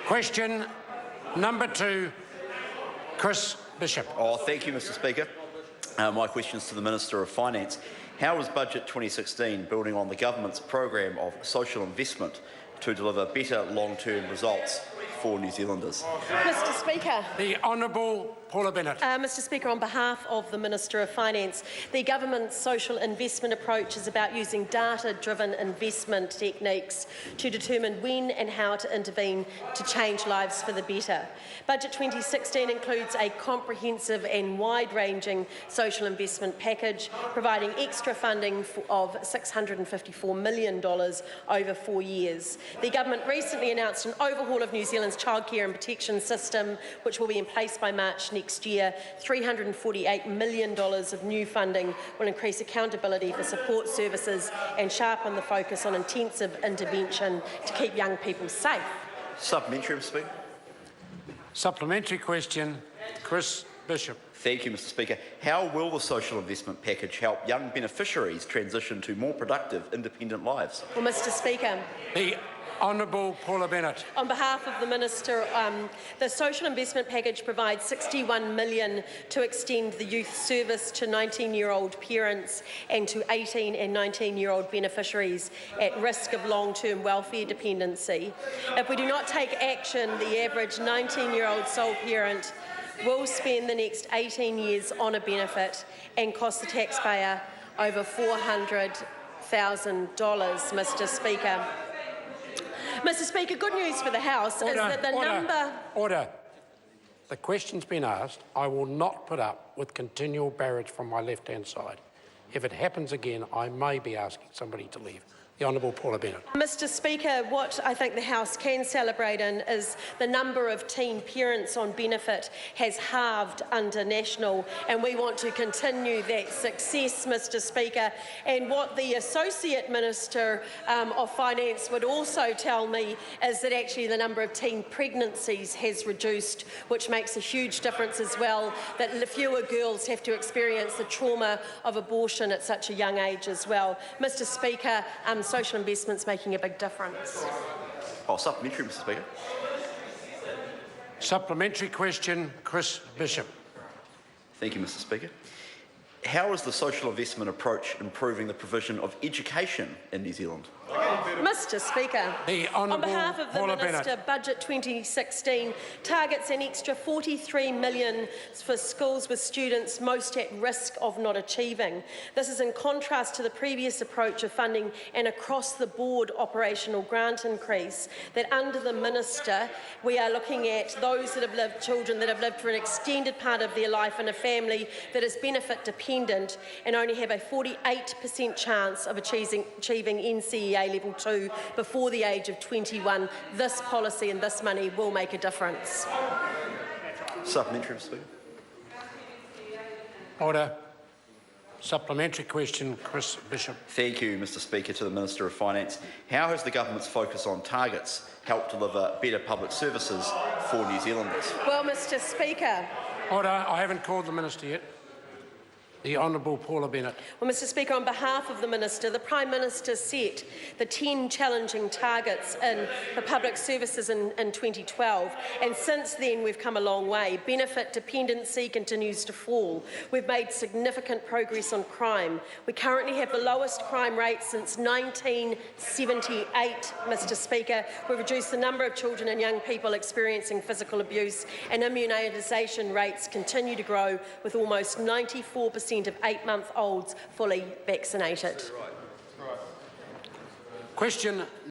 Question number 2, Chris Bishop. Thank you, Mr Speaker. My question is to the Minister of Finance. How is Budget 2016 building on the government's program of social investment to deliver better long-term results for New Zealanders? Mr Speaker. The Honourable Paula Bennett. Mr Speaker, on behalf of the Minister of Finance, the government's social investment approach is about using data-driven investment techniques to determine when and how to intervene to change lives for the better. Budget 2016 includes a comprehensive and wide-ranging social investment package, providing extra funding of $654 million over 4 years. The government recently announced an overhaul of New Zealand's childcare and protection system, which will be in place by March next year. $348 million of new funding will increase accountability for support services and sharpen the focus on intensive intervention to keep young people safe. Supplementary, Mr Speaker. Supplementary question, Chris Bishop. Thank you, Mr Speaker. How will the social investment package help young beneficiaries transition to more productive, independent lives? Well, Mr Speaker. The Honourable Paula Bennett. On behalf of the Minister, the social investment package provides $61 million to extend the youth service to 19-year-old parents and to 18 and 19-year-old beneficiaries at risk of long-term welfare dependency. If we do not take action, the average 19-year-old sole parent will spend the next 18 years on a benefit and cost the taxpayer over $400,000, Mr Speaker. Mr Speaker, good news for the House is that the number... Order. The question's been asked. I will not put up with continual barrage from my left-hand side. If it happens again, I may be asking somebody to leave. The Honourable Paula Bennett. Mr Speaker, what I think the House can celebrate in is the number of teen parents on benefit has halved under National, and we want to continue that success, Mr Speaker. And what the Associate Minister of Finance would also tell me is that actually the number of teen pregnancies has reduced, which makes a huge difference as well, that fewer girls have to experience the trauma of abortion at such a young age as well. Mr Speaker, social investment's making a big difference. Supplementary, Mr Speaker. Supplementary question, Chris Bishop. Thank you, Mr Speaker. How is the social investment approach improving the provision of education in New Zealand? Mr Speaker, on behalf of the Minister, Budget 2016 targets an extra $43 million for schools with students most at risk of not achieving. This is in contrast to the previous approach of funding an across-the-board operational grant increase that under the Minister we are looking at those that have lived, children that have lived for an extended part of their life in a family that is benefit dependent and only have a 48% chance of achieving NCEA Level 2 before the age of 21. This policy and this money will make a difference. Supplementary, Mr Speaker. Order. Supplementary question, Chris Bishop. Thank you, Mr Speaker. To the Minister of Finance. How has the government's focus on targets helped deliver better public services for New Zealanders? Well, Mr Speaker. Order. I haven't called the Minister yet. The Honourable Paula Bennett. Well, Mr Speaker, on behalf of the Minister, the Prime Minister set the 10 challenging targets for public services in 2012, and since then we've come a long way. Benefit dependency continues to fall. We've made significant progress on crime. We currently have the lowest crime rate since 1978, Mr Speaker. We've reduced the number of children and young people experiencing physical abuse, and immunisation rates continue to grow, with almost 94% of 8-month-olds fully vaccinated. Question